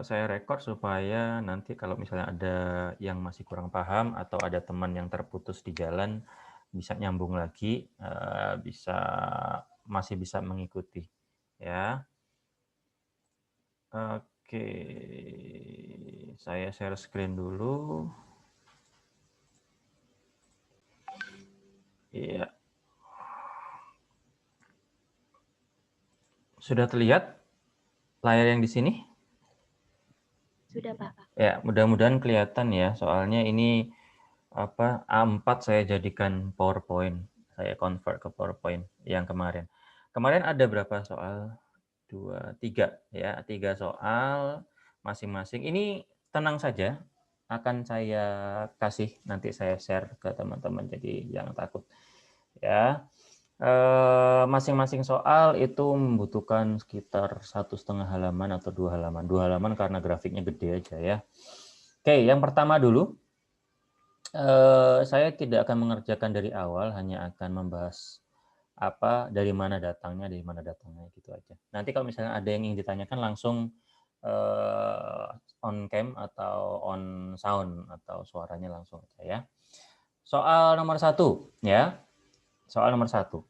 saya rekord supaya nanti kalau misalnya ada yang masih kurang paham atau ada teman yang terputus di jalan, bisa nyambung lagi, masih bisa mengikuti, ya. Oke, saya share screen dulu. Iya. Sudah terlihat layar yang di sini? Sudah, Pak. Ya, mudah-mudahan kelihatan ya, soalnya ini A4 saya jadikan PowerPoint. Saya convert ke PowerPoint yang kemarin. Kemarin ada berapa soal? 2, 3 ya, 3 soal masing-masing. Ini tenang saja, akan saya kasih, nanti saya share ke teman-teman, jadi jangan takut. Ya, masing-masing soal itu membutuhkan sekitar 1,5 halaman atau 2 halaman. 2 halaman karena grafiknya gede aja ya. Oke, yang pertama dulu, saya tidak akan mengerjakan dari awal, hanya akan membahas dari mana datangnya gitu aja. Nanti kalau misalnya ada yang ingin ditanyakan langsung on cam atau on sound atau suaranya langsung aja ya. Soal nomor 1 ya. Soal nomor 1.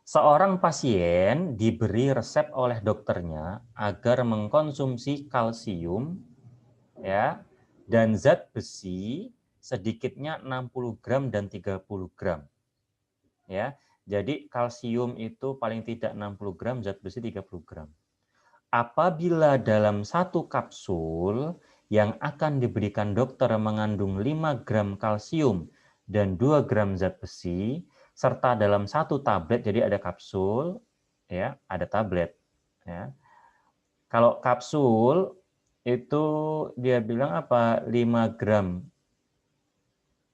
Seorang pasien diberi resep oleh dokternya agar mengkonsumsi kalsium ya dan zat besi sedikitnya 60 gram dan 30 gram. Ya. Jadi kalsium itu paling tidak 60 gram, zat besi 30 gram. Apabila dalam satu kapsul yang akan diberikan dokter mengandung 5 gram kalsium dan 2 gram zat besi, serta dalam satu tablet, jadi ada kapsul, ya, ada tablet. Ya. Kalau kapsul itu dia bilang apa? 5 gram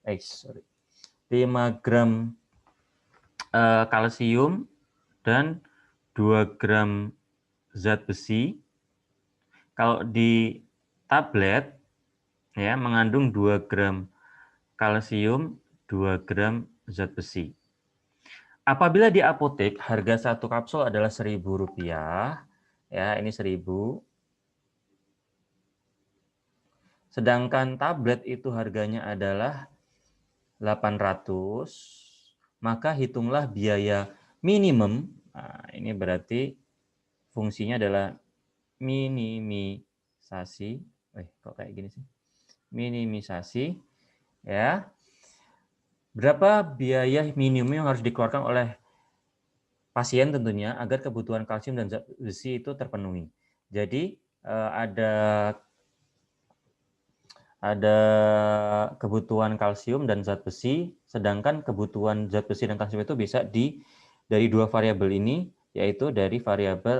5 gram kalsium dan 2 gram zat besi. Kalau di tablet ya mengandung 2 gram kalsium, 2 gram zat besi. Apabila di apotek harga satu kapsul adalah Rp1.000, ya ini 1.000. Sedangkan tablet itu harganya adalah 800, maka hitunglah biaya minimum. Nah, ini berarti fungsinya adalah minimisasi. Kok kayak gini sih? Minimisasi ya. Berapa biaya minimum yang harus dikeluarkan oleh pasien tentunya agar kebutuhan kalsium dan zat besi itu terpenuhi. Jadi ada kebutuhan kalsium dan zat besi, sedangkan kebutuhan zat besi dan kalsium itu bisa dari dua variabel ini, yaitu dari variabel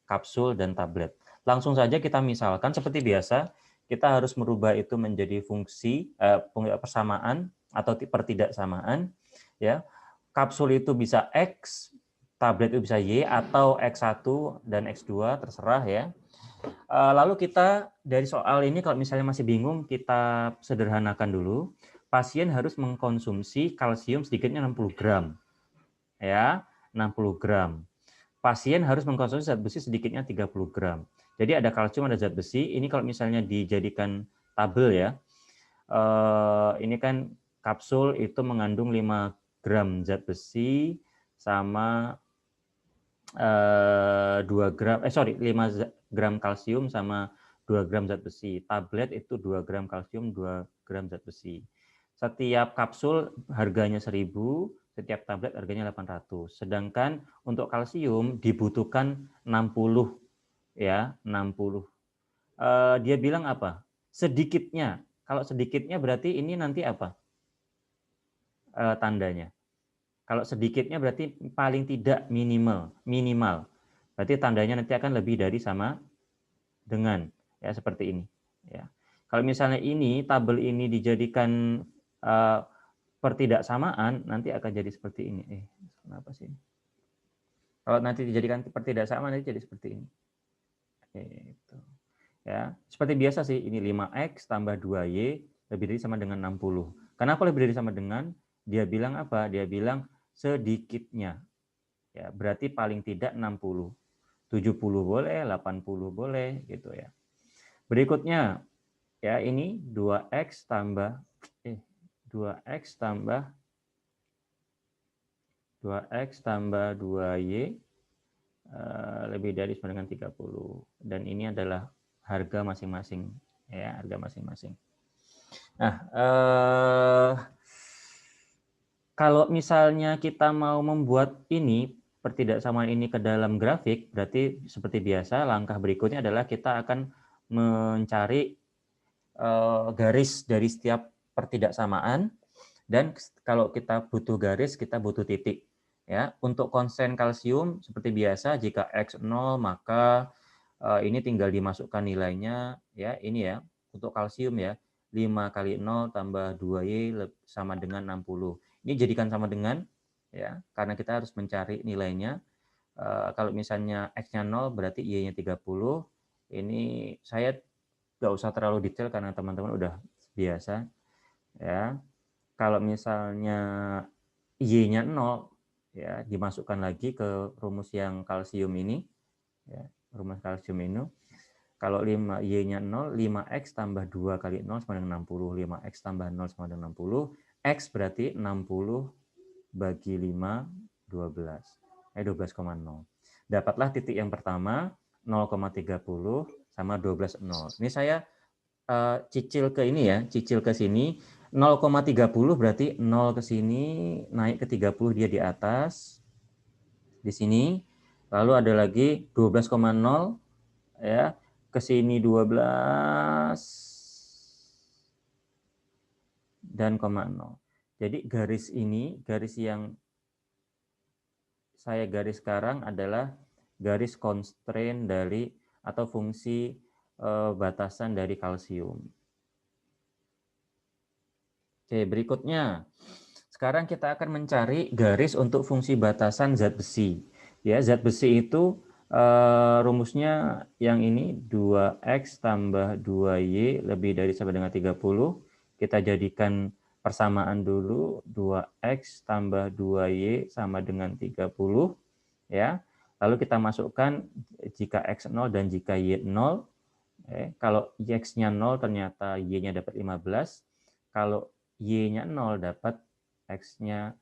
kapsul dan tablet. Langsung saja kita misalkan seperti biasa, kita harus merubah itu menjadi fungsi persamaan atau pertidaksamaan. Ya, kapsul itu bisa X, tablet itu bisa Y atau X1 dan X2 terserah ya. Lalu kita dari soal ini kalau misalnya masih bingung, kita sederhanakan dulu. Pasien harus mengkonsumsi kalsium sedikitnya 60 gram. Ya, 60 gram. Pasien harus mengkonsumsi zat besi sedikitnya 30 gram. Jadi ada kalsium, ada zat besi. Ini kalau misalnya dijadikan tabel ya. Ini kan kapsul itu mengandung 5 gram zat besi sama 5 gram kalsium sama 2 gram zat besi. Tablet itu 2 gram kalsium, 2 gram zat besi. Setiap kapsul harganya 1.000, setiap tablet harganya 800. Sedangkan untuk kalsium dibutuhkan 60 ya, 60. Dia bilang apa? Sedikitnya. Kalau sedikitnya berarti ini nanti apa? Tandanya. Kalau sedikitnya berarti paling tidak minimal. Berarti tandanya nanti akan lebih dari sama dengan ya seperti ini. Ya. Kalau misalnya ini tabel ini dijadikan pertidaksamaan, nanti akan jadi seperti ini. Kenapa sih? Kalau nanti dijadikan pertidaksamaan nanti jadi seperti ini. Itu. Ya, seperti biasa sih ini 5x tambah 2y lebih dari sama dengan 60. Kenapa lebih dari sama dengan? Dia bilang apa? Dia bilang sedikitnya. Ya, berarti paling tidak 60. 70 boleh, 80 boleh gitu ya. Berikutnya, ya ini 2x tambah 2x tambah 2y lebih dari sama dengan 30. Dan ini adalah harga masing-masing, ya, harga masing-masing. Nah, kalau misalnya kita mau membuat ini pertidaksamaan ini ke dalam grafik, berarti seperti biasa langkah berikutnya adalah kita akan mencari garis dari setiap pertidaksamaan, dan kalau kita butuh garis kita butuh titik. Ya, untuk konsen kalsium seperti biasa jika X 0 maka ini tinggal dimasukkan nilainya, ya ini ya untuk kalsium ya 5 kali 0 tambah 2Y sama dengan 60. Ini jadikan sama dengan, ya karena kita harus mencari nilainya. Kalau misalnya X-nya 0 berarti Y-nya 30. Ini saya nggak usah terlalu detail karena teman-teman udah biasa. Ya, kalau misalnya Y-nya 0, ya dimasukkan lagi ke rumus yang kalsium ini, ya, rumus kalsium ini. Kalau 5 Y-nya 0, 5X tambah 2 kali 0 sama dengan 60. 5X tambah 0 sama dengan 60. X berarti 60 bagi 5, 12. 12,0. Dapatlah titik yang pertama, 0,30 sama 12,0. Ini saya cicil ke ini ya, cicil ke sini. 0,30 berarti 0 ke sini, naik ke 30 dia di atas. Di sini. Lalu ada lagi 12,0 ya, ke sini 12 dan 0. Jadi garis ini, garis yang saya garis sekarang adalah garis constraint dari atau fungsi batasan dari kalsium. Oke, berikutnya. Sekarang kita akan mencari garis untuk fungsi batasan zat besi. Ya, zat besi itu rumusnya yang ini 2x tambah 2y lebih dari sama dengan 30. Kita jadikan persamaan dulu, 2x tambah 2y sama dengan 30. Ya. Lalu kita masukkan jika x 0 dan jika y 0. Kalau x-nya 0 ternyata y-nya dapat 15. Kalau y-nya 0 dapat x-nya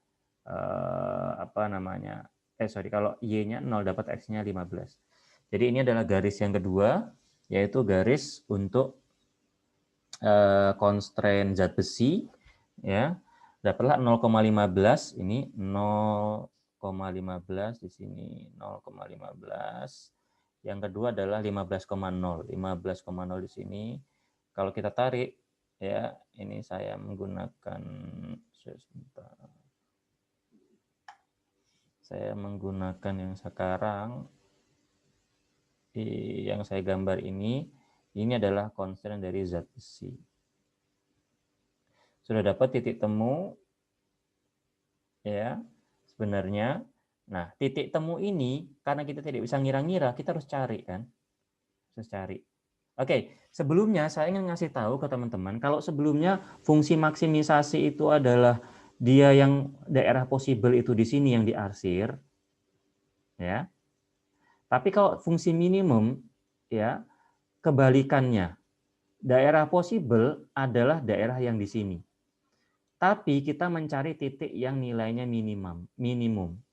kalau y-nya 0 dapat x-nya 15. Jadi ini adalah garis yang kedua, yaitu garis untuk constraint zat besi, ya. Dapatlah 0,15, ini 0,15 di sini 0,15. Yang kedua adalah 15,0. 15,0 di sini. Kalau kita tarik, ya, ini saya menggunakan yang sekarang, yang saya gambar ini adalah constraint dari zat besi. Sudah dapat titik temu, ya, sebenarnya. Nah, titik temu ini, karena kita tidak bisa ngira-ngira, kita harus cari, kan? Harus cari. Oke, sebelumnya saya ingin ngasih tahu ke teman-teman, kalau sebelumnya fungsi maksimisasi itu adalah dia yang daerah possible itu di sini yang diarsir, ya. Tapi kalau fungsi minimum, ya, kebalikannya. Daerah possible adalah daerah yang di sini. Tapi kita mencari titik yang nilainya minimum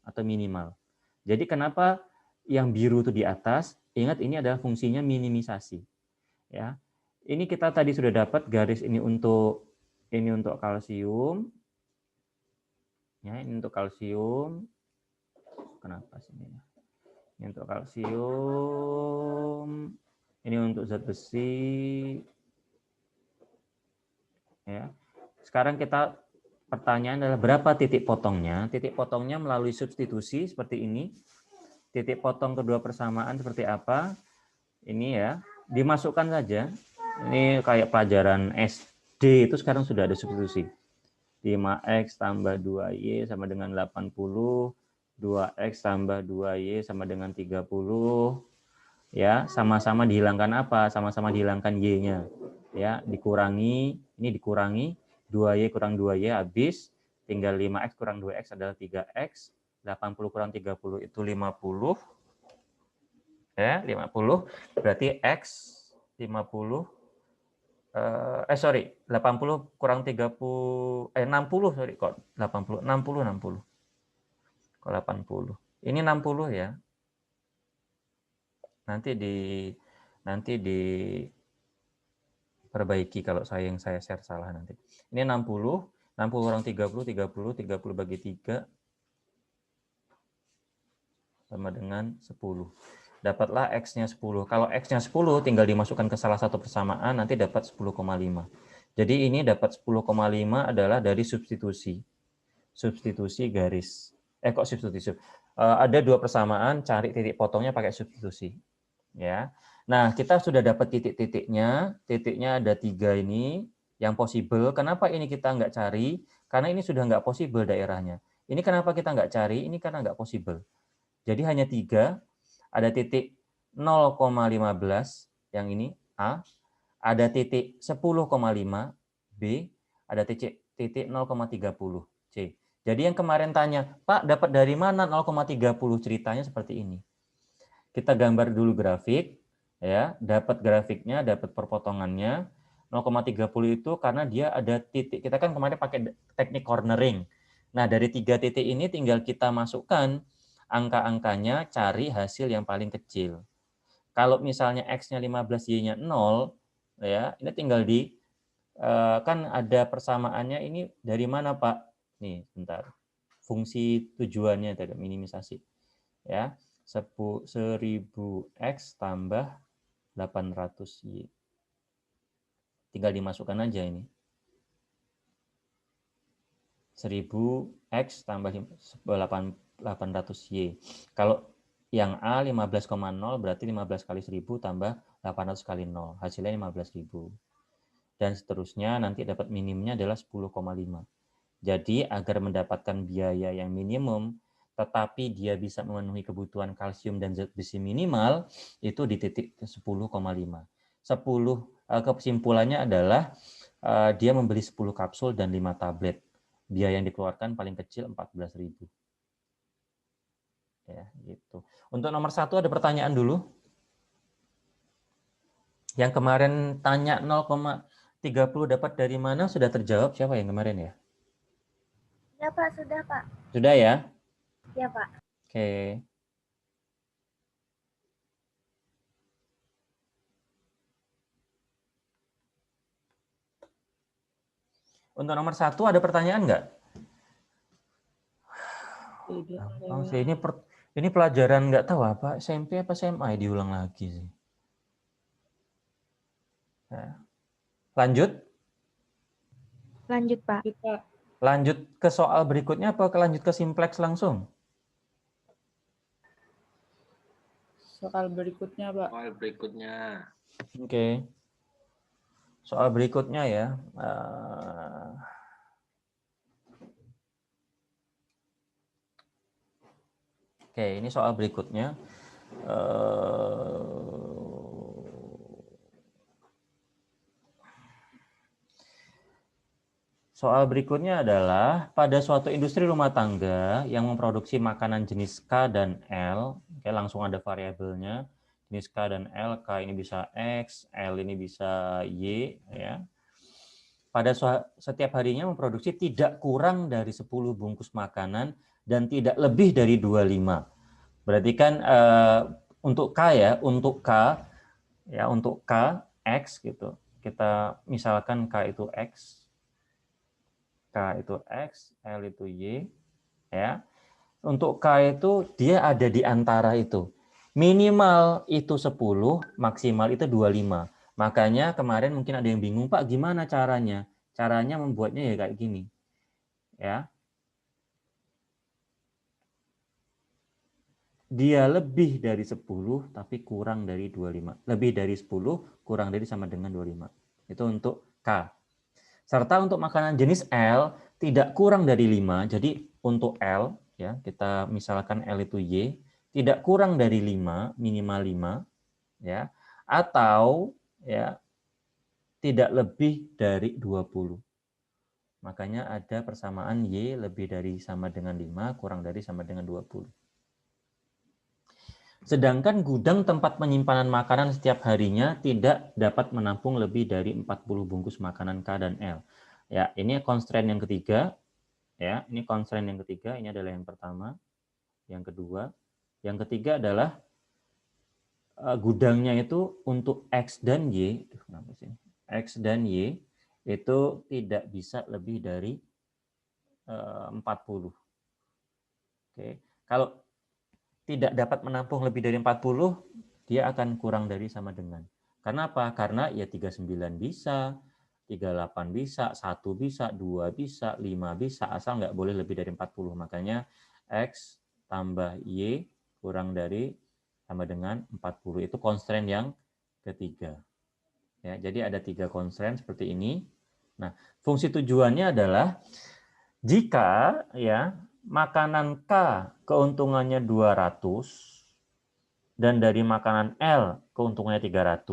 atau minimal. Jadi kenapa yang biru itu di atas? Ingat ini adalah fungsinya minimisasi. Ya. Ini kita tadi sudah dapat garis ini untuk kalsium. Ya, ini untuk kalsium. Kenapa sih ini? Ini untuk kalsium. Ini untuk zat besi. Ya. Sekarang pertanyaan adalah berapa titik potongnya? Titik potongnya melalui substitusi seperti ini. Titik potong kedua persamaan seperti apa? Ini ya, dimasukkan saja. Ini kayak pelajaran SD itu sekarang sudah ada substitusi. 5x tambah 2y sama dengan 80. 2x tambah 2y sama dengan 30. Ya, sama-sama dihilangkan apa? Sama-sama dihilangkan y-nya. Ya, dikurangi, ini dikurangi 2y kurang 2y habis, tinggal 5x kurang 2x adalah 3x, 80 kurang 30 itu 50. Ya, 50 berarti x 80 kurang 30, 60, sorry, kok 80, 60. Kok 80. Ini 60 ya. Nanti diperbaiki kalau saya share salah nanti. Ini 60 kurang 30 bagi 3 sama dengan 10. Dapatlah X-nya 10. Kalau X-nya 10 tinggal dimasukkan ke salah satu persamaan, nanti dapat 10,5. Jadi ini dapat 10,5 adalah dari substitusi. Substitusi garis. Kok substitusi? Ada dua persamaan, cari titik potongnya pakai substitusi. Ya. Nah, kita sudah dapat titik-titiknya. Titiknya ada 3 ini yang possible. Kenapa ini kita nggak cari? Karena ini sudah nggak possible daerahnya. Ini kenapa kita nggak cari? Ini karena nggak possible. Jadi hanya 3. Ada titik 0,15 yang ini A, ada titik 10,5 B, ada titik 0,30 C. Jadi yang kemarin tanya, Pak dapat dari mana 0,30? Ceritanya seperti ini. Kita gambar dulu grafik, ya, dapat grafiknya, dapat perpotongannya. 0,30 itu karena dia ada titik. Kita kan kemarin pakai teknik cornering. Nah, dari 3 titik ini tinggal kita masukkan angka-angkanya, cari hasil yang paling kecil. Kalau misalnya X-nya 15, Y-nya 0, ya, ini tinggal kan ada persamaannya ini dari mana, Pak? Nih, bentar. Fungsi tujuannya tadi minimisasi. Ya, 1000X tambah 800Y. Tinggal dimasukkan aja ini. 1000X tambah 800Y. Kalau yang A 15,0 berarti 15 kali 1000 tambah 800 kali 0. Hasilnya 15.000. Dan seterusnya nanti dapat minimumnya adalah 10,5. Jadi agar mendapatkan biaya yang minimum tetapi dia bisa memenuhi kebutuhan kalsium dan zat besi minimal itu di titik 10,5. Kesimpulannya adalah dia membeli 10 kapsul dan 5 tablet. Biaya yang dikeluarkan paling kecil 14.000. Ya, gitu. Untuk nomor 1 ada pertanyaan dulu. Yang kemarin tanya 0,30 dapat dari mana sudah terjawab siapa yang kemarin ya? Ya Pak, sudah Pak. Sudah ya? Ya Pak. Oke. Untuk nomor 1 ada pertanyaan nggak? Ini pelajaran nggak tahu apa SMP apa SMA diulang lagi sih. Ya. Lanjut? Lanjut Pak. Lanjut ke soal berikutnya apa lanjut ke simplex langsung? Soal berikutnya, Pak. Soal berikutnya. Oke. Soal berikutnya ya. Oke, ini soal berikutnya. Soal berikutnya adalah pada suatu industri rumah tangga yang memproduksi makanan jenis K dan L, oke, langsung ada variabelnya, jenis K dan L, K ini bisa X, L ini bisa Y, ya. Pada setiap harinya memproduksi tidak kurang dari 10 bungkus makanan dan tidak lebih dari 25. Berarti kan untuk K ya, untuk K X gitu. Kita misalkan K itu X, K itu X, L itu Y, ya. Untuk K itu dia ada di antara itu. Minimal itu 10, maksimal itu 25. Makanya kemarin mungkin ada yang bingung, Pak, gimana caranya? Caranya membuatnya ya kayak gini. Ya. Dia lebih dari 10 tapi kurang dari 25. Lebih dari 10 kurang dari sama dengan 25. Itu untuk K. Serta untuk makanan jenis L tidak kurang dari 5. Jadi untuk L ya, kita misalkan L itu Y, tidak kurang dari 5, minimal 5 ya, atau ya tidak lebih dari 20. Makanya ada persamaan Y lebih dari sama dengan 5, kurang dari sama dengan 20. Sedangkan gudang tempat penyimpanan makanan setiap harinya tidak dapat menampung lebih dari 40 bungkus makanan K dan L. Ya, ini constraint yang ketiga. Ya, ini constraint yang ketiga. Ini adalah yang pertama, yang kedua. Yang ketiga adalah gudangnya itu untuk X dan Y. Kenapa sih? X dan Y itu tidak bisa lebih dari 40. Oke. Kalau tidak dapat menampung lebih dari 40, dia akan kurang dari sama dengan. Karena apa? Karena ya 39 bisa, 38 bisa, 1 bisa, 2 bisa, 5 bisa, asal nggak boleh lebih dari 40. Makanya X tambah Y kurang dari sama dengan 40. Itu constraint yang ketiga. Ya, jadi ada 3 constraint seperti ini. Nah, fungsi tujuannya adalah jika ya makanan K keuntungannya 200 dan dari makanan L keuntungannya 300,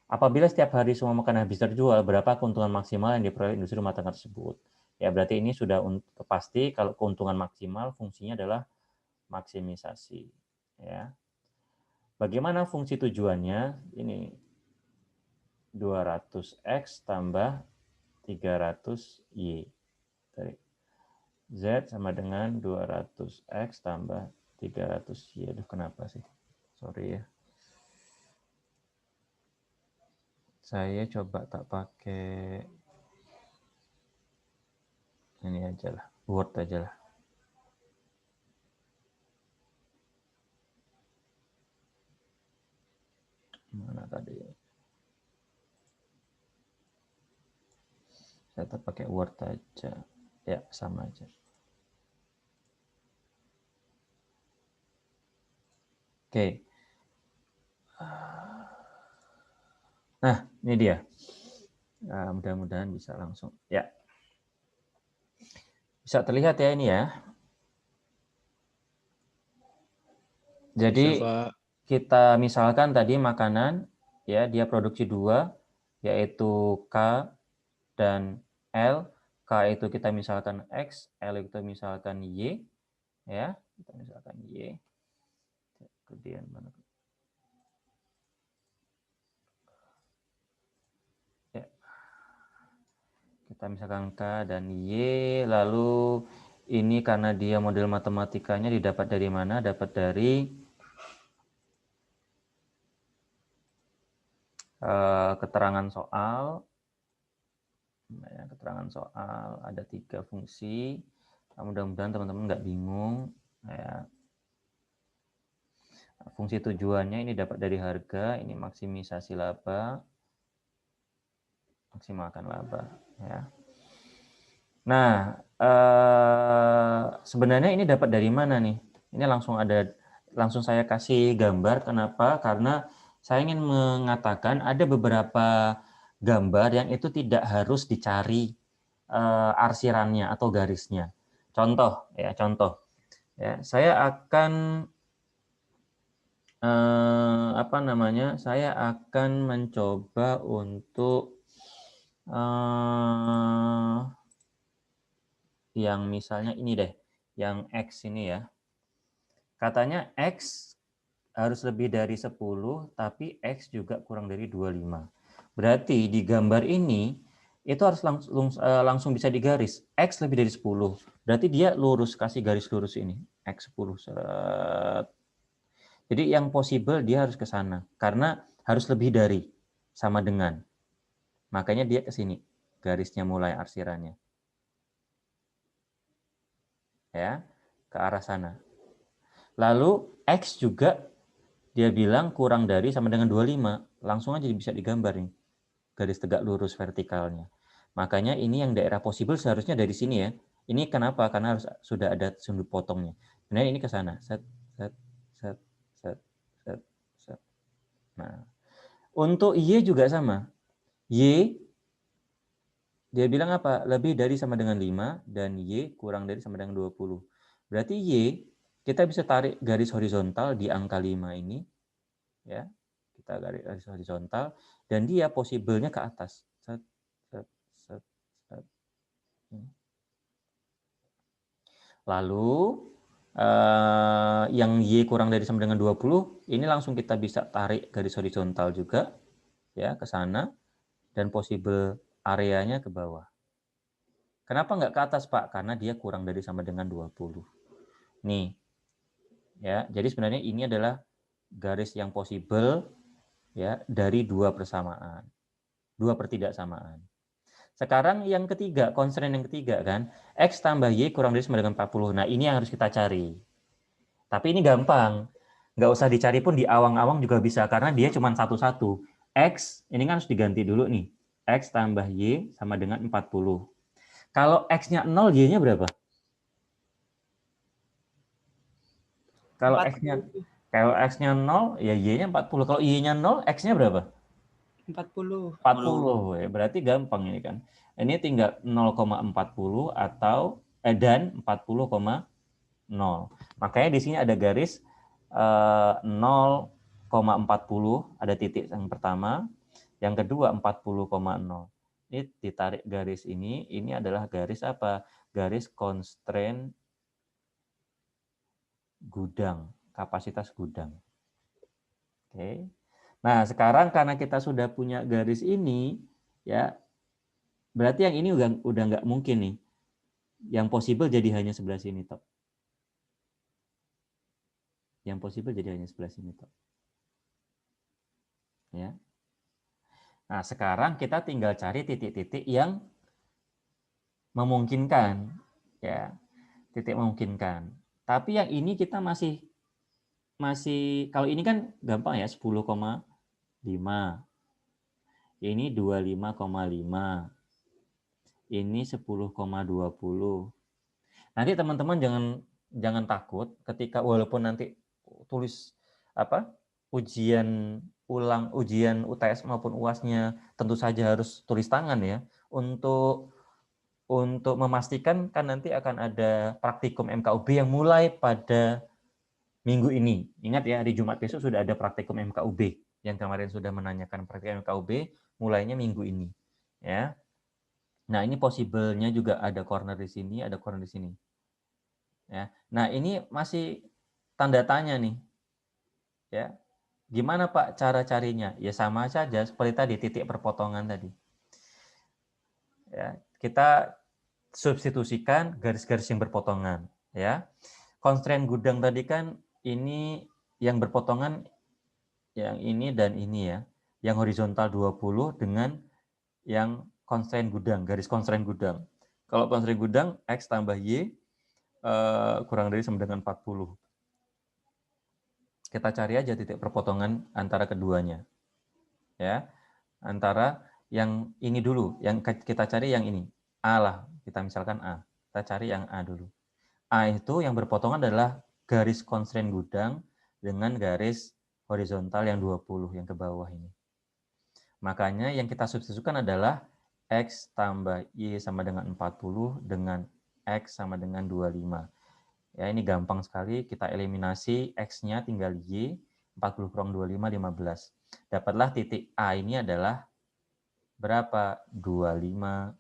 apabila setiap hari semua makanan habis terjual, berapa keuntungan maksimal yang diperoleh industri rumah tangga tersebut? Ya, berarti ini sudah pasti kalau keuntungan maksimal fungsinya adalah maksimisasi. Ya. Bagaimana fungsi tujuannya? Ini 200X tambah 300Y. Z sama dengan 200X tambah 300Y. Aduh, kenapa sih? Sorry ya. Saya coba tak pakai ini aja lah, Word aja lah. Mana tadi? Saya tak pakai Word aja. Ya, sama aja. Oke. Nah, ini dia. Nah, mudah-mudahan bisa langsung. Ya. Bisa terlihat ya ini ya. Jadi kita misalkan tadi makanan ya dia produksi 2 yaitu K dan L. K itu kita misalkan X, L itu misalkan Y ya. Kita misalkan Y. Kemudian mana? Ya. Kita misalkan K dan Y, lalu ini karena dia model matematikanya didapat dari mana? Dapat dari keterangan soal. Ya, keterangan soal ada 3 fungsi. Mudah-mudahan teman-teman nggak bingung. Ya. Fungsi tujuannya ini dapat dari harga, ini maksimisasi laba, maksimalkan laba. Ya. Nah, sebenarnya ini dapat dari mana nih? Ini langsung saya kasih gambar. Kenapa? Karena saya ingin mengatakan ada beberapa gambar yang itu tidak harus dicari arsirannya atau garisnya. Contoh, ya, saya akan saya akan mencoba untuk yang misalnya ini deh, yang X ini ya. Katanya X harus lebih dari 10, tapi X juga kurang dari 25. Berarti di gambar ini itu harus langsung bisa digaris. X lebih dari 10. Berarti dia lurus, kasih garis lurus ini. X10. Jadi yang possible dia harus ke sana. Karena harus lebih dari, sama dengan. Makanya dia ke sini. Garisnya mulai arsirannya. Ya, ke arah sana. Lalu X juga dia bilang kurang dari sama dengan 25. Langsung aja bisa digambar nih. Garis tegak lurus vertikalnya. Makanya ini yang daerah possible seharusnya dari sini ya. Ini kenapa? Karena harus sudah ada sudut potongnya. Sebenarnya ini ke sana. Set, set, set, set, set, set. Nah, untuk Y juga sama. Y dia bilang apa? Lebih dari sama dengan 5 dan Y kurang dari sama dengan 20. Berarti Y kita bisa tarik garis horizontal di angka 5 ini ya. Kita garis horizontal dan dia possible-nya ke atas. Set, set, set, set. Lalu yang Y kurang dari sama dengan 20, ini langsung kita bisa tarik garis horizontal juga ya ke sana dan possible areanya ke bawah. Kenapa nggak ke atas, Pak? Karena dia kurang dari sama dengan 20. Nih. Ya, jadi sebenarnya ini adalah garis yang possible ya dari dua persamaan. Dua pertidaksamaan. Sekarang yang ketiga, constraint yang ketiga kan, X tambah Y kurang dari sama dengan 40. Nah, ini yang harus kita cari. Tapi ini gampang. Nggak usah dicari pun di awang-awang juga bisa, karena dia cuma satu-satu. X, ini kan harus diganti dulu nih. X tambah Y sama dengan 40. Kalau X-nya 0, Y-nya berapa? Kalau X-nya 0, ya Y-nya 40. Kalau Y-nya 0, X-nya berapa? 40. 40. Ya, berarti gampang ini kan. Ini tinggal 0,40 atau dan 40,0. Makanya di sini ada garis 0,40, ada titik yang pertama, yang kedua 40,0. Ini ditarik garis ini adalah garis apa? Garis constraint gudang, kapasitas gudang. Oke. Nah, sekarang karena kita sudah punya garis ini, ya, berarti yang ini udah nggak mungkin nih. Yang possible jadi hanya sebelah sini, toh. Yang possible jadi hanya sebelah sini, toh. Ya. Nah, sekarang kita tinggal cari titik-titik yang memungkinkan, ya. Titik memungkinkan. Tapi yang ini kita masih kalau ini kan gampang ya, 10,5. Ini 25,5. Ini 10,20. Nanti teman-teman jangan takut ketika walaupun nanti tulis apa? Ujian UTS maupun UAS-nya tentu saja harus tulis tangan ya. Untuk memastikan kan nanti akan ada praktikum MKUB yang mulai pada minggu ini. Ingat ya, hari Jumat besok sudah ada praktikum MKUB yang kemarin sudah menanyakan praktikum MKUB mulainya minggu ini. Ya. Nah, ini possible-nya juga ada corner di sini, ada corner di sini. Ya. Nah, ini masih tanda tanya nih. Ya. Gimana Pak cara carinya? Ya sama saja seperti tadi titik perpotongan tadi. Ya, kita substitusikan garis-garis yang berpotongan, ya. Constraint gudang tadi kan ini yang berpotongan yang ini dan ini ya. Yang horizontal 20 dengan yang constraint gudang, garis constraint gudang. Kalau constraint gudang X tambah Y kurang dari sama dengan 40. Kita cari aja titik perpotongan antara keduanya. Ya. Antara yang ini dulu, yang kita cari yang ini. A lah, kita misalkan A. Kita cari yang A dulu. A itu yang berpotongan adalah garis constraint gudang dengan garis horizontal yang 20 yang ke bawah ini. Makanya yang kita substitusikan adalah X tambah Y sama dengan 40 dengan X sama dengan 25. Ya, ini gampang sekali, kita eliminasi X-nya tinggal Y, 40 kurang 25, 15. Dapatlah titik A ini adalah berapa? 25.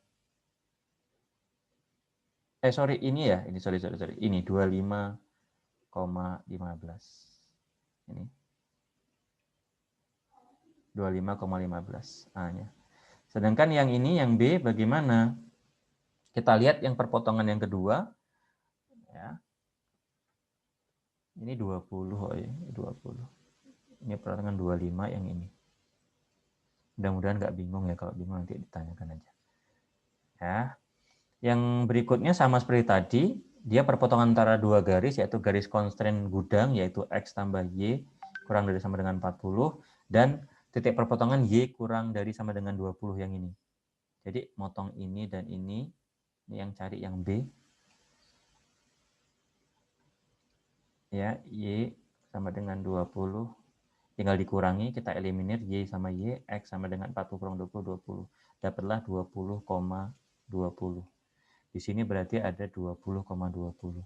Sorry, ini ya, ini sorry. Ini 25,15. Ini 25,15 A-nya. Sedangkan yang ini, yang B, bagaimana? Kita lihat yang perpotongan yang kedua. Ya. Ini 20, oh ya, 20. Ini perpotongan 25 yang ini. Mudah-mudahan nggak bingung ya, kalau bingung nanti ditanyakan aja. Ya. Yang berikutnya sama seperti tadi, dia perpotongan antara dua garis, yaitu garis constraint gudang, yaitu X tambah Y kurang dari sama dengan 40, dan titik perpotongan Y kurang dari sama dengan 20 yang ini. Jadi motong ini dan ini yang cari yang B. Ya, Y sama dengan 20. Tinggal dikurangi, kita eliminir Y sama Y, X sama dengan 40 kurang 20, 20. Dapatlah 20,20. Di sini berarti ada 20,20.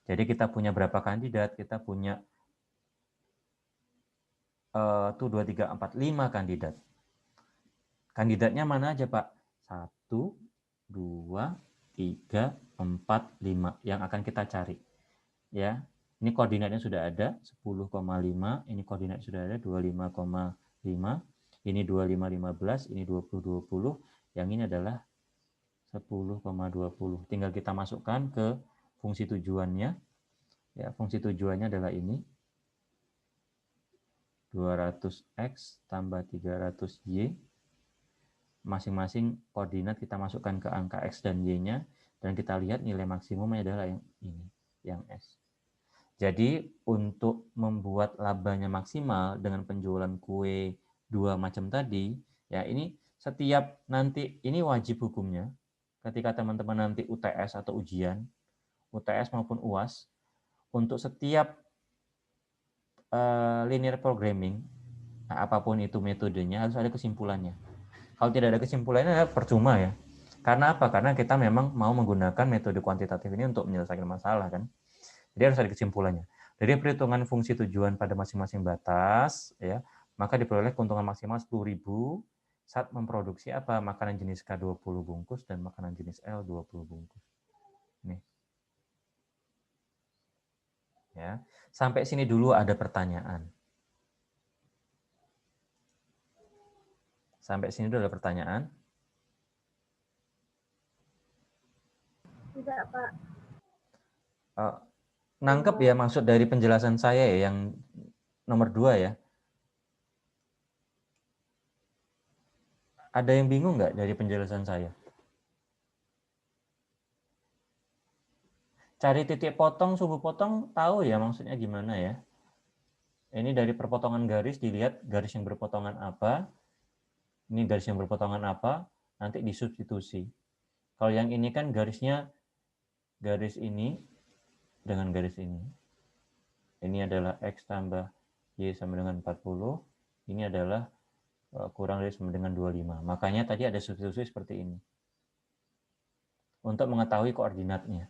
Jadi kita punya berapa kandidat? Kita punya 2, 3, 4, 5 kandidat. Kandidatnya mana aja, Pak? 1, 2, 3, 4, 5 yang akan kita cari. Ya, ini koordinatnya sudah ada 10,5, ini koordinat sudah ada 25,5, ini 25, 15, ini 20, 20, yang ini adalah 10,20. Tinggal kita masukkan ke fungsi tujuannya. Ya, fungsi tujuannya adalah ini. 200x tambah 300y. Masing-masing koordinat kita masukkan ke angka x dan y-nya, dan kita lihat nilai maksimumnya adalah yang ini, yang S. Jadi untuk membuat labanya maksimal dengan penjualan kue 2 macam tadi, ya ini setiap nanti, ini wajib hukumnya, ketika teman-teman nanti UTS atau ujian, UTS maupun UAS, untuk setiap linear programming, nah, apapun itu metodenya, harus ada kesimpulannya. Kalau tidak ada kesimpulannya, percuma ya. Karena apa? Karena kita memang mau menggunakan metode kuantitatif ini untuk menyelesaikan masalah kan. Jadi harus ada kesimpulannya. Dari perhitungan fungsi tujuan pada masing-masing batas, ya, maka diperoleh keuntungan maksimal 10.000 saat memproduksi apa? Makanan jenis K 20 bungkus dan makanan jenis L 20 bungkus. Nih. Ya. Sampai sini dulu ada pertanyaan. Sampai sini dulu ada pertanyaan. Tidak, Pak. Nangkep ya maksud dari penjelasan saya ya, yang nomor 2 ya. Ada yang bingung nggak dari penjelasan saya? Cari titik potong, subuh potong, tahu ya maksudnya gimana ya? Ini dari perpotongan garis, dilihat garis yang berpotongan apa, ini garis yang berpotongan apa, nanti disubstitusi. Kalau yang ini kan garisnya garis ini dengan garis ini. Ini adalah X tambah Y sama dengan 40, ini adalah kurang dari sama dengan 25. Makanya tadi ada substitusi seperti ini. Untuk mengetahui koordinatnya.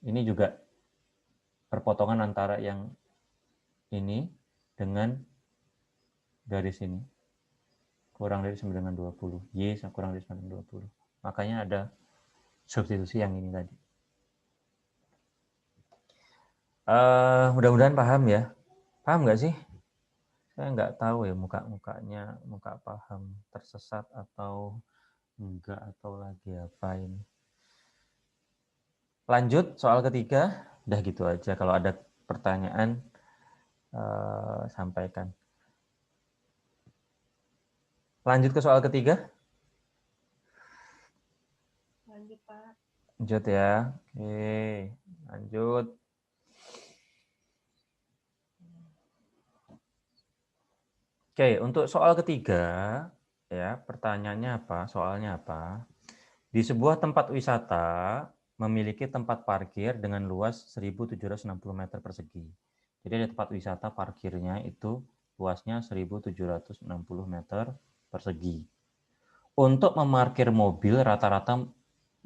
Ini juga perpotongan antara yang ini dengan garis ini. Kurang dari sama dengan 20. Y kurang dari sama dengan 20. Makanya ada substitusi yang ini tadi. Mudah-mudahan paham ya. Paham nggak sih? Saya nggak tahu ya muka-mukanya, muka paham, tersesat atau enggak, atau lagi apa ini. Lanjut soal ketiga. Udah gitu aja. Kalau ada pertanyaan, sampaikan. Lanjut ke soal ketiga. Lanjut, Pak. Lanjut ya. Oke, lanjut. Oke, untuk soal ketiga, ya, pertanyaannya apa? Soalnya apa? Di sebuah tempat wisata memiliki tempat parkir dengan luas 1.760 meter persegi. Jadi ada tempat wisata parkirnya itu luasnya 1.760 meter persegi. Untuk memarkir mobil rata-rata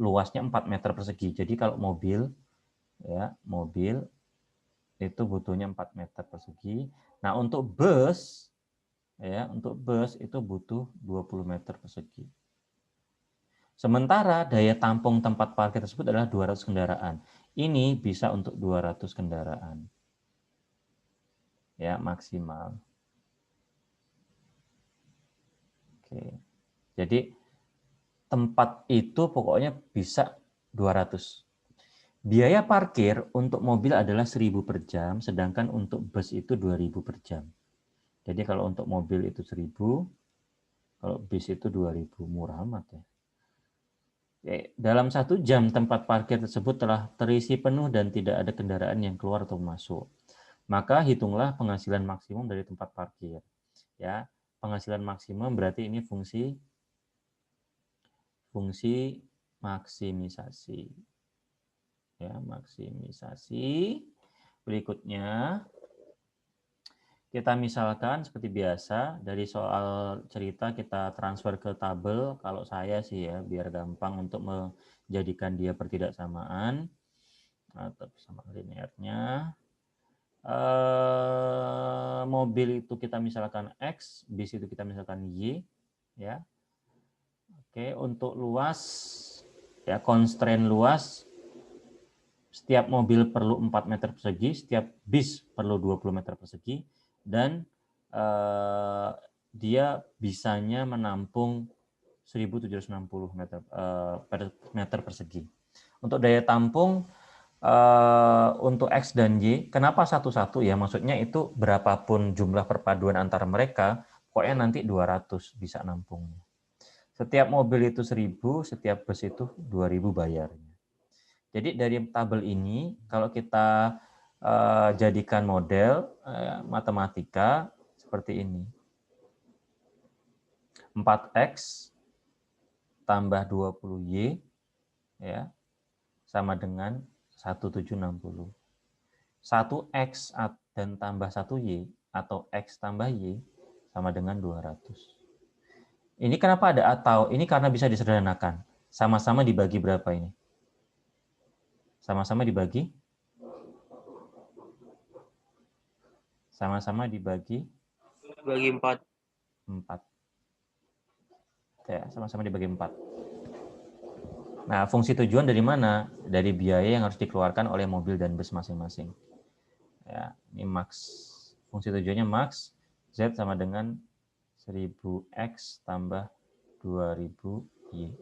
luasnya 4 meter persegi. Jadi kalau mobil, ya, mobil itu butuhnya 4 meter persegi. Nah, untuk bus, ya, untuk bus itu butuh 20 meter persegi. Sementara daya tampung tempat parkir tersebut adalah 200 kendaraan. Ini bisa untuk 200 kendaraan. Ya, maksimal. Oke. Jadi tempat itu pokoknya bisa 200. Biaya parkir untuk mobil adalah 1.000 per jam, sedangkan untuk bus itu 2.000 per jam. Jadi kalau untuk mobil itu 1.000, kalau bis itu 2.000, murah amat ya. Dalam 1 jam tempat parkir tersebut telah terisi penuh dan tidak ada kendaraan yang keluar atau masuk. Maka hitunglah penghasilan maksimum dari tempat parkir. Ya, penghasilan maksimum berarti ini fungsi maksimisasi. Ya, maksimisasi. Berikutnya kita misalkan seperti biasa, dari soal cerita kita transfer ke tabel. Kalau saya sih ya, biar gampang untuk menjadikan dia pertidaksamaan atau persamaan linearnya. Mobil itu kita misalkan X, bis itu kita misalkan Y, ya. Oke, untuk luas ya, constraint luas, setiap mobil perlu 4 meter persegi, setiap bis perlu 20 meter persegi, dan dia bisanya menampung 1760 meter persegi. Untuk daya tampung untuk X dan Y, kenapa satu-satu ya? Maksudnya itu berapapun jumlah perpaduan antara mereka, pokoknya nanti 200 bisa nampungnya. Setiap mobil itu 1000, setiap bus itu 2000 bayarnya. Jadi dari tabel ini, kalau kita jadikan model matematika seperti ini. 4X tambah 20Y ya, sama dengan 1760. 1X dan tambah 1Y atau X tambah Y sama dengan 200. Ini kenapa ada atau? Ini karena bisa disederhanakan. Sama-sama dibagi berapa ini? Sama-sama dibagi? Sama-sama dibagi? Bagi 4. 4. Ya, sama-sama dibagi 4. Nah, fungsi tujuan dari mana? Dari biaya yang harus dikeluarkan oleh mobil dan bus masing-masing. Ya, ini max. Fungsi tujuannya max, Z sama dengan 1000X tambah 2000Y.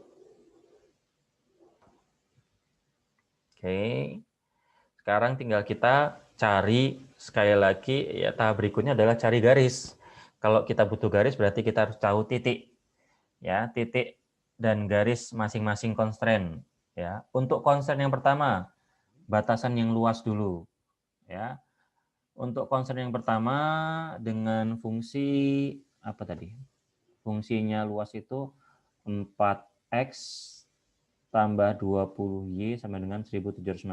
Oke. Sekarang tinggal kita cari, sekali lagi, ya tahap berikutnya adalah cari garis. Kalau kita butuh garis, berarti kita harus tahu titik. Ya, titik dan garis masing-masing constraint. Ya, untuk constraint yang pertama, batasan yang luas dulu. Ya, untuk constraint yang pertama dengan fungsi apa tadi? Fungsinya luas itu 4x tambah 20y sama dengan 1760.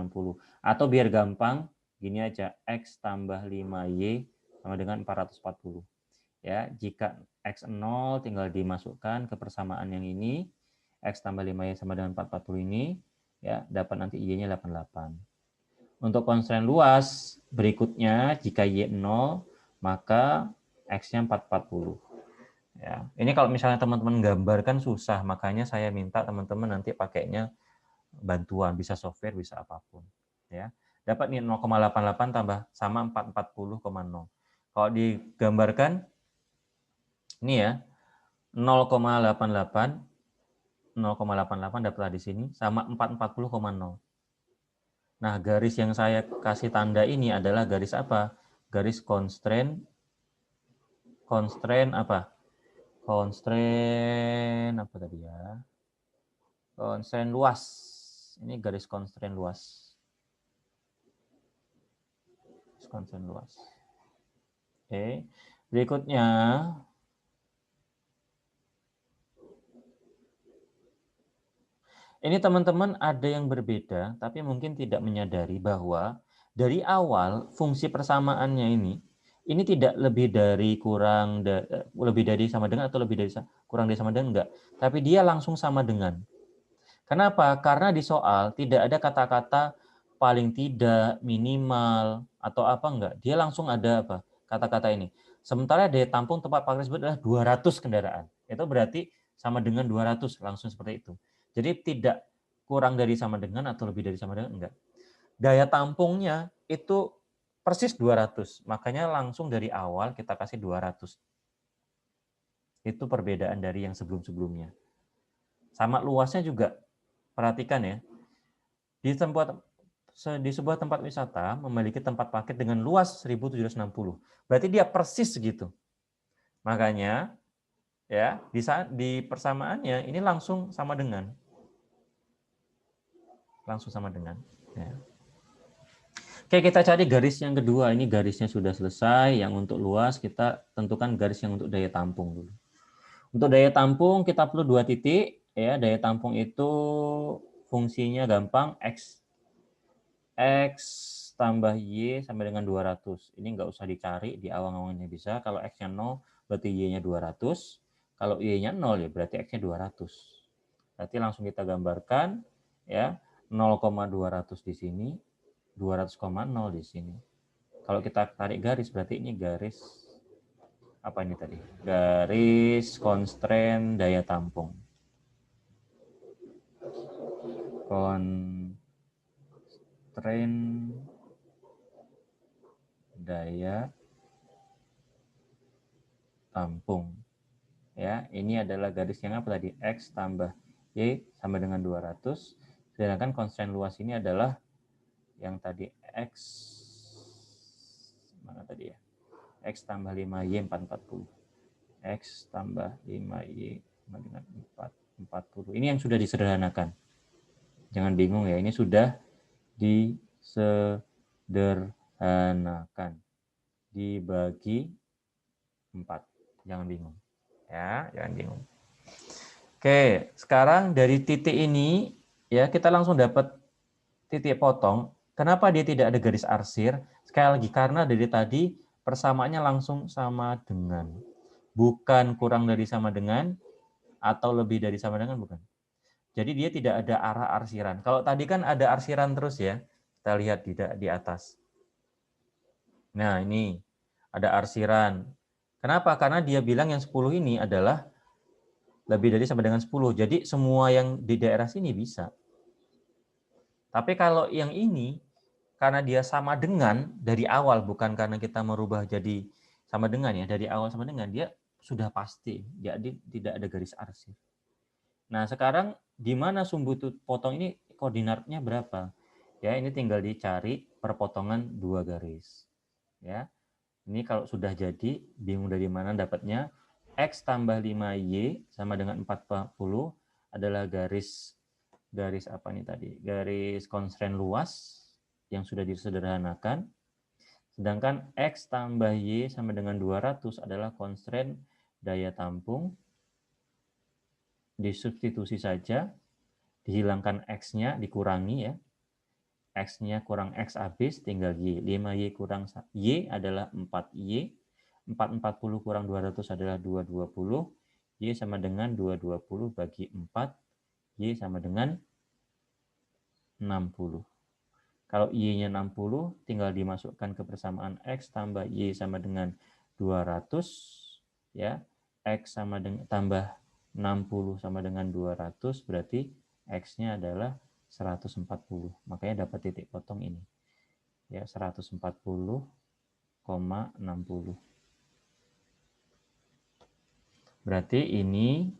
Atau biar gampang, gini aja, x tambah 5y sama dengan 440. Ya, jika x0 tinggal dimasukkan ke persamaan yang ini, x tambah 5y sama dengan 440 ini, ya dapat nanti y-nya 88. Untuk constraint luas berikutnya, jika y 0, maka x-nya 440. Ya, ini kalau misalnya teman-teman gambarkan susah, makanya saya minta teman-teman nanti pakainya bantuan, bisa software, bisa apapun. Ya, dapat nih 0,88 tambah sama 440,0. Kalau digambarkan ini ya, 0,88 dapatlah di sini sama 440,0. Nah, garis yang saya kasih tanda ini adalah garis apa? Garis constraint apa? Constraint apa tadi ya? Constraint luas. Ini garis constraint luas. Constraint luas. Oke. Berikutnya ini teman-teman ada yang berbeda, tapi mungkin tidak menyadari bahwa dari awal fungsi persamaannya ini tidak lebih dari lebih dari sama dengan atau lebih dari kurang dari sama dengan enggak, tapi dia langsung sama dengan. Kenapa? Karena di soal tidak ada kata-kata paling tidak, minimal atau apa enggak. Dia langsung ada apa? Kata-kata ini. Sementara daya tampung tempat parkir tersebut adalah 200 kendaraan. Itu berarti sama dengan 200, langsung seperti itu. Jadi tidak kurang dari sama dengan atau lebih dari sama dengan, enggak. Daya tampungnya itu persis 200. Makanya langsung dari awal kita kasih 200. Itu perbedaan dari yang sebelum-sebelumnya. Sama luasnya juga, perhatikan ya. Di sebuah tempat wisata memiliki tempat parkir dengan luas 1760. Berarti dia persis segitu. Makanya ya di persamaannya ini langsung sama dengan. Langsung sama dengan. Ya. Oke, kita cari garis yang kedua. Ini garisnya sudah selesai. Yang untuk luas kita tentukan garis yang untuk daya tampung dulu. Untuk daya tampung kita perlu 2 titik. Ya, daya tampung itu fungsinya gampang, X tambah Y sampai dengan 200. Ini nggak usah dicari, di awang-awangnya bisa. Kalau X-nya 0, berarti Y-nya 200. Kalau Y-nya 0, ya berarti X-nya 200. Berarti langsung kita gambarkan, ya 0,200 di sini, 200,0 di sini. Kalau kita tarik garis, berarti ini garis, apa ini tadi? Garis constraint daya tampung. constraint daya tampung. Ya, ini adalah garis yang apa tadi? X tambah Y sama dengan 200. Sedangkan constraint luas ini adalah yang tadi X, mana tadi ya? X tambah 5Y 440. X tambah 5Y sama dengan 440. Ini yang sudah disederhanakan. Jangan bingung ya, ini sudah disederhanakan. Dibagi 4. Jangan bingung. Ya, jangan bingung. Oke, sekarang dari titik ini ya kita langsung dapat titik potong. Kenapa dia tidak ada garis arsir? Sekali lagi karena dari tadi persamaannya langsung sama dengan. Bukan kurang dari sama dengan atau lebih dari sama dengan, bukan. Jadi dia tidak ada arah arsiran. Kalau tadi kan ada arsiran terus ya. Kita lihat di atas. Nah, ini ada arsiran. Kenapa? Karena dia bilang yang 10 ini adalah lebih dari sama dengan 10. Jadi semua yang di daerah sini bisa. Tapi kalau yang ini, karena dia sama dengan dari awal, bukan karena kita merubah jadi sama dengan ya, dari awal sama dengan, dia sudah pasti. Jadi tidak ada garis arsir. Nah, sekarang di mana sumbu potong ini koordinatnya berapa? Ya, ini tinggal dicari perpotongan 2 garis. Ya. Ini kalau sudah jadi, bingung dari mana dapatnya, X tambah 5Y sama dengan 40 adalah garis apa nih tadi? Garis constraint luas yang sudah disederhanakan. Sedangkan X tambah Y sama dengan 200 adalah constraint daya tampung. Disubstitusi saja, dihilangkan X-nya, dikurangi ya. X-nya kurang X habis, tinggal Y. 5Y kurang Y adalah 4Y. 440 kurang 200 adalah 220. Y sama dengan 220 bagi 4. Y sama dengan 60. Kalau Y-nya 60, tinggal dimasukkan ke persamaan X tambah Y sama dengan 200. Ya. X sama dengan tambah 60 sama dengan 200, berarti X-nya adalah 140. Makanya dapat titik potong ini. Ya, 140,60. Berarti ini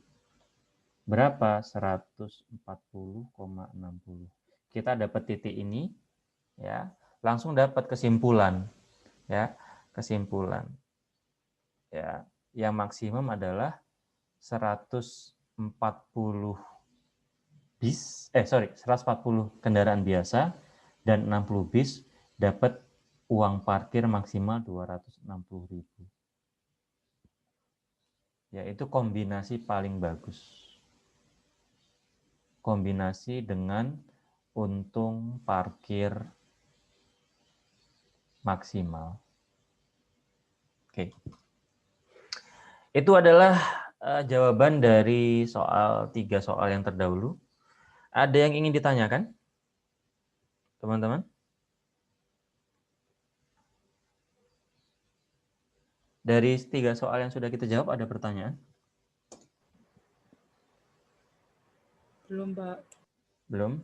berapa? 140,60. Kita dapat titik ini ya, langsung dapat kesimpulan ya, kesimpulan. Ya, yang maksimum adalah 140 140 kendaraan biasa dan 60 bis dapat uang parkir maksimal 260.000. Ya, itu kombinasi paling bagus. Kombinasi dengan untung parkir maksimal. Oke. Itu adalah jawaban dari 3 soal yang terdahulu. Ada yang ingin ditanyakan? Teman-teman? Dari 3 soal yang sudah kita jawab, ada pertanyaan? Belum, Pak. Belum?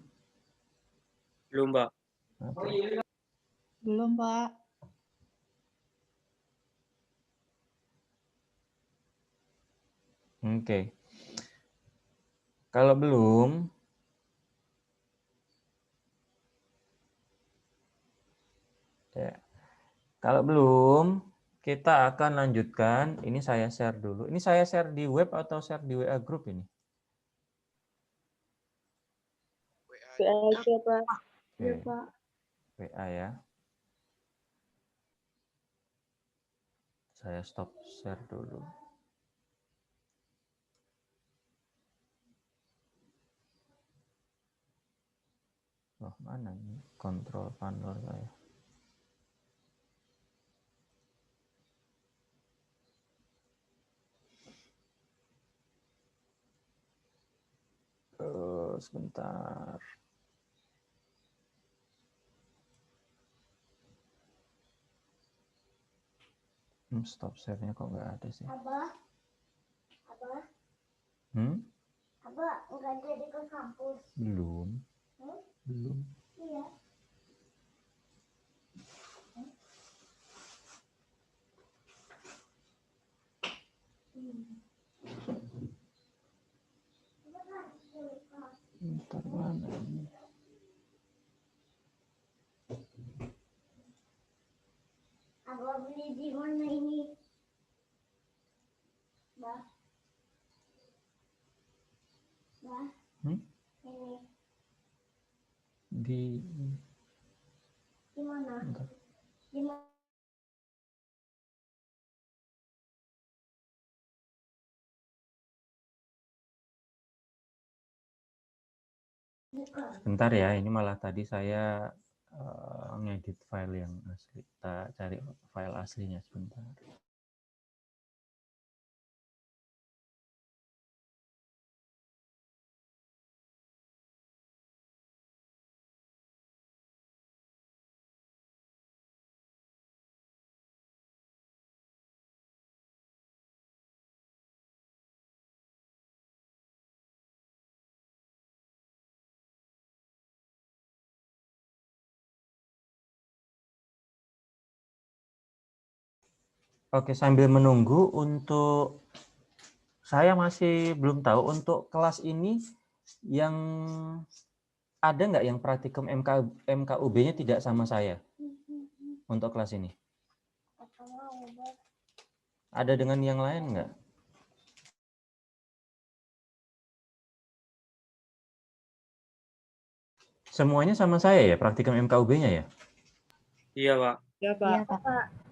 Belum, Pak. Oke. Belum, Pak. Oke. Kalau belum, ya. Kalau belum, kita akan lanjutkan. Ini saya share dulu. Ini saya share di web atau share di WA group ini? WA aja, Pak. Oke. Iya, Pak. WA ya. Saya stop share dulu. Oh, mana ini? Kontrol panel saya. Sebentar. Stop share-nya kok nggak ada sih? Abah, Abah, Hmm? Abah nggak jadi ke kampus. Belum. Belum. Bentar, mana ini? Abang beli di mana ini? Bah. Bah. Hmm? Ini. Di Di mana? bentar. Di mana? Sebentar ya, ini malah tadi saya ngedit file yang asli. Kita cari file aslinya sebentar. Oke, sambil menunggu untuk saya masih belum tahu untuk kelas ini yang ada nggak yang praktikum MKUB-nya tidak sama saya untuk kelas ini? Apa mau, Bah? Ada dengan yang lain nggak? Semuanya sama saya ya praktikum MKUB-nya ya? Iya, Pak. Ya, Iya, Pak. Pak. Pak.